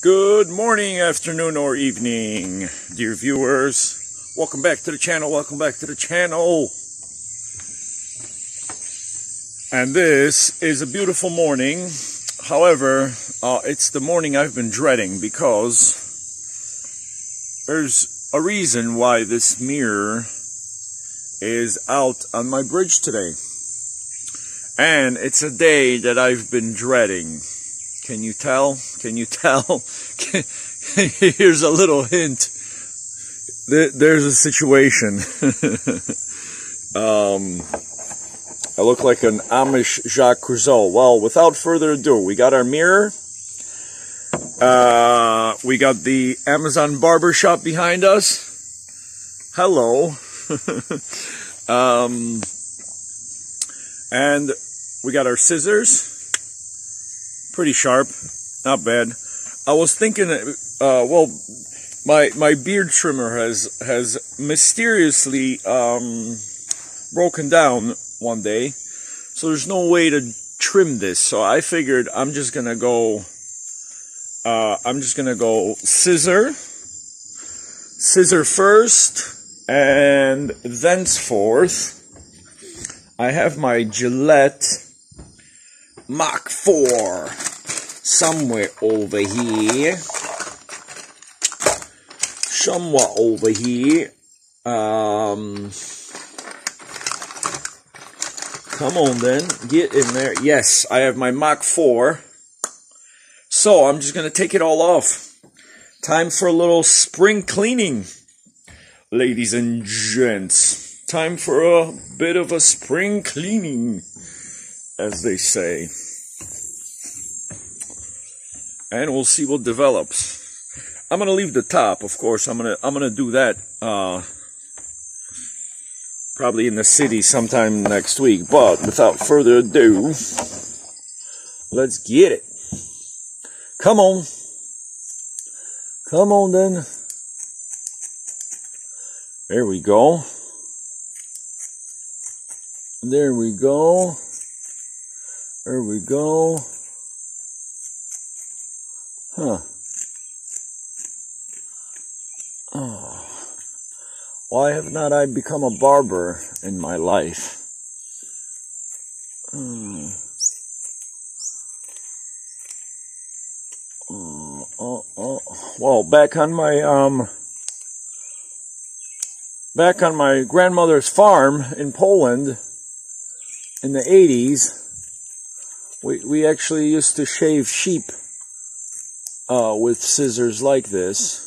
Good morning, afternoon, or evening, dear viewers. Welcome back to the channel, And this is a beautiful morning. However, it's the morning I've been dreading because there's a reason why this mirror is out on my bridge today. And it's a day that I've been dreading. Can you tell? Here's a little hint. There's a situation. I look like an Amish Jacques Cousteau. Well, without further ado, we got our mirror. We got the Amazon Barber shop behind us. Hello. And we got our scissors. Pretty sharp, not bad. I was thinking, well, my beard trimmer has mysteriously broken down one day, so there's no way to trim this. So I figured I'm just gonna go scissor first, and thenceforth I have my Gillette Mach 4 somewhere over here. Come on then, get in there. Yes, I have my Mach 4. So I'm just gonna take it all off. Time for a little spring cleaning, ladies and gents. Time for a bit of a spring cleaning, as they say. And we'll see what develops. I'm gonna leave the top, of course. I'm gonna do that probably in the city sometime next week. But without further ado, let's get it. Come on then. There we go. There we go. Huh. Oh. Why have not I become a barber in my life? Well, back on my grandmother's farm in Poland in the 80s, we actually used to shave sheep with scissors like this.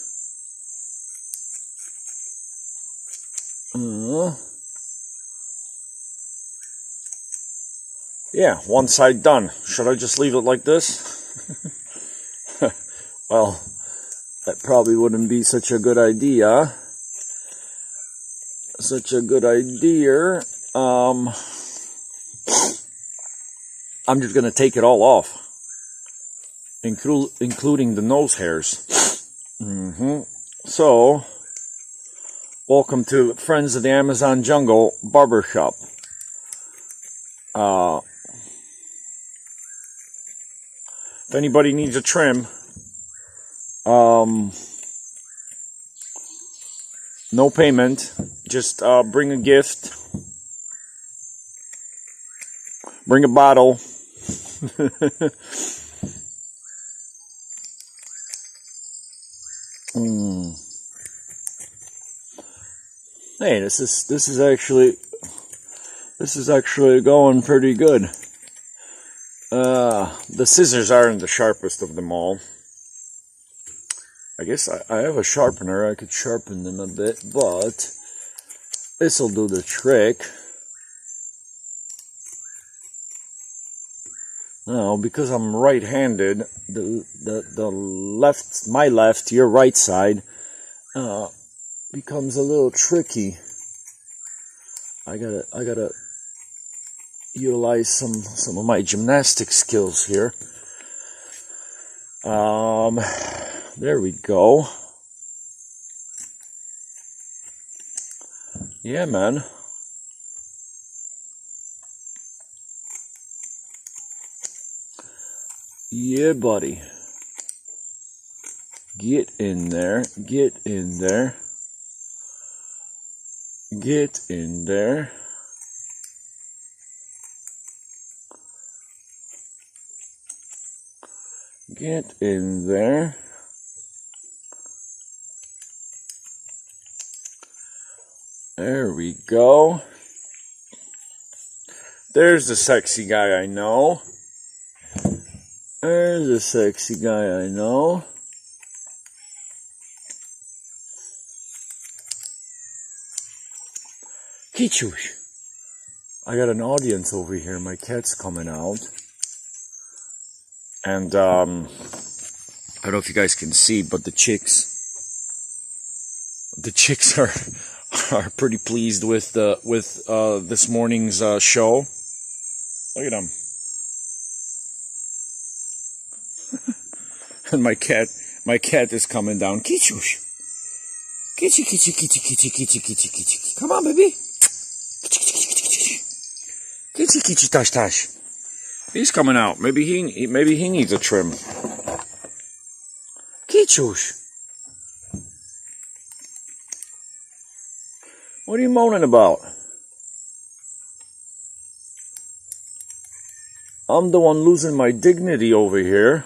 Yeah, one side done. Should I just leave it like this? Well, that probably wouldn't be such a good idea. I'm just gonna take it all off, including the nose hairs. So, welcome to Friends of the Amazon Jungle Barber Shop. If anybody needs a trim, no payment, just bring a gift, bring a bottle. Hey, this is actually going pretty good. The scissors aren't the sharpest of them all. I guess I have a sharpener. I could sharpen them a bit, but this'll do the trick. Now, because I'm right-handed, my left, your right side, becomes a little tricky. I gotta utilize some of my gymnastic skills here. There we go. Yeah, man. Yeah, buddy. Get in there. Get in there. Get in there. Get in there. There we go. There's the sexy guy I know. There's a sexy guy I know. Kichush. I got an audience over here. My cat's coming out. And, I don't know if you guys can see, but the chicks are pretty pleased with this morning's show. Look at them. And my cat is coming down. Kichush. Kitty, kitty, kitty, kitty, kitty, kitty, kitty. Come on, baby. Kitty, kitty, tash, tash. He's coming out. Maybe he needs a trim. Kichush. What are you moaning about? I'm the one losing my dignity over here.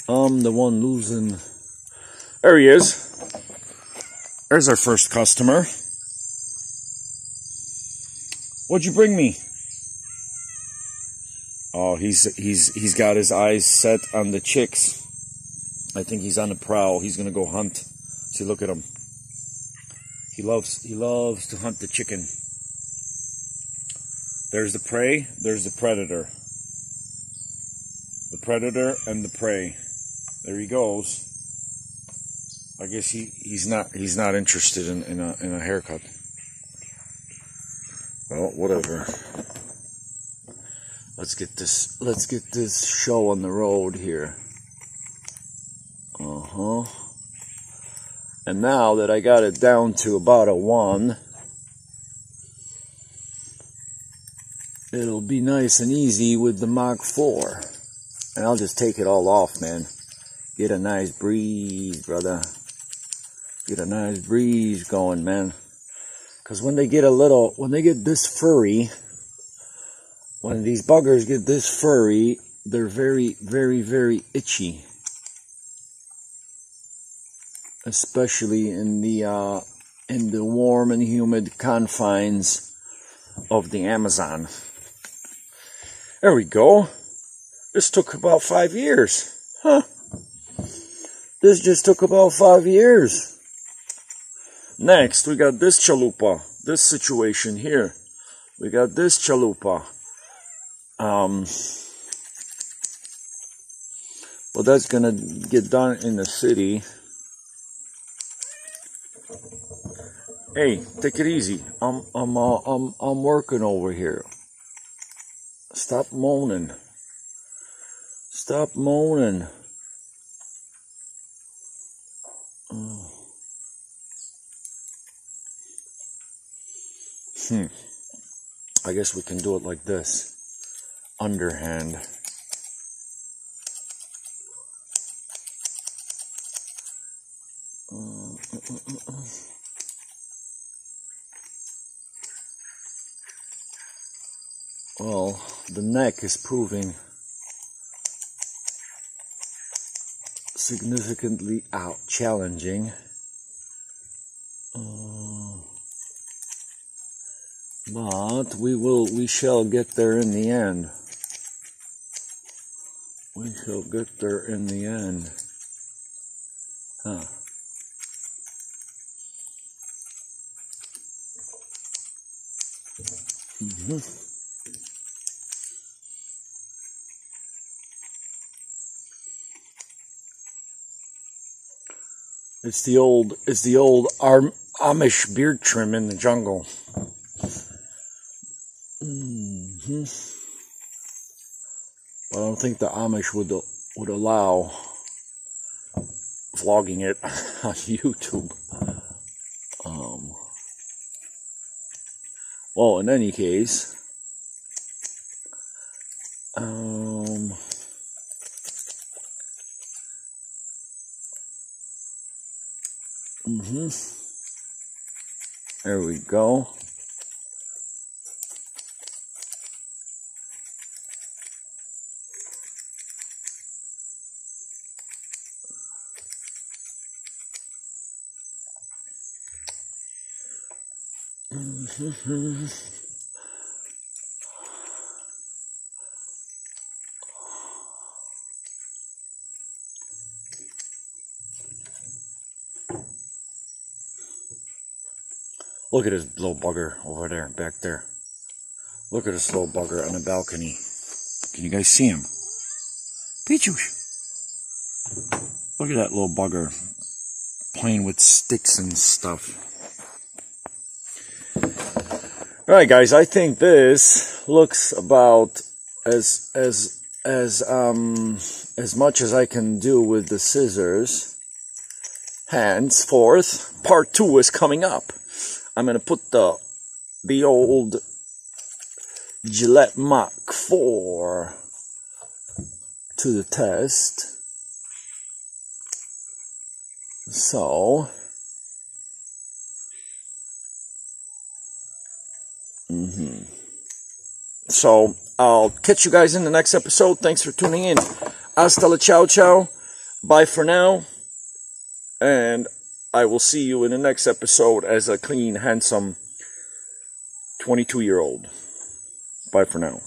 I'm the one losing. There he is. There's our first customer. What'd you bring me? Oh, he's got his eyes set on the chicks. I think he's on the prowl. He's gonna go hunt. See, look at him. He loves to hunt the chicken. There's the prey. There's the predator. The predator and the prey. There he goes. I guess he's not interested in a haircut. Well, whatever. Let's get this show on the road here. And now that I got it down to about a 1, it'll be nice and easy with the Mach 4. And I'll just take it all off, man. Get a nice breeze, brother. Get a nice breeze going, man. Because when they get this furry, when these buggers get this furry, they're very, very, very itchy. Especially in the warm and humid confines of the Amazon. There we go. This took about 5 years. Huh. This just took about 5 years. Next, we got this chalupa. This situation here. We got this chalupa. But that's gonna get done in the city. Hey, take it easy. I'm working over here. Stop moaning. Stop moaning. I guess we can do it like this. Underhand. Well, the neck is proving significantly challenging. But we shall get there in the end. We shall get there in the end. Huh. It's the old Amish beard trim in the jungle. But I don't think the Amish would allow vlogging it on YouTube. Well, in any case, there we go. Look at this little bugger over there, back there. Look at this little bugger on the balcony. Can you guys see him? Pichush! Look at that little bugger playing with sticks and stuff. Alright guys, I think this looks about as much as I can do with the scissors. Henceforth, part 2 is coming up. I'm going to put the old Gillette Mach 4 to the test. So, so I'll catch you guys in the next episode. Thanks for tuning in. Hasta la ciao ciao. Bye for now. And I will see you in the next episode as a clean, handsome 22-year-old. Bye for now.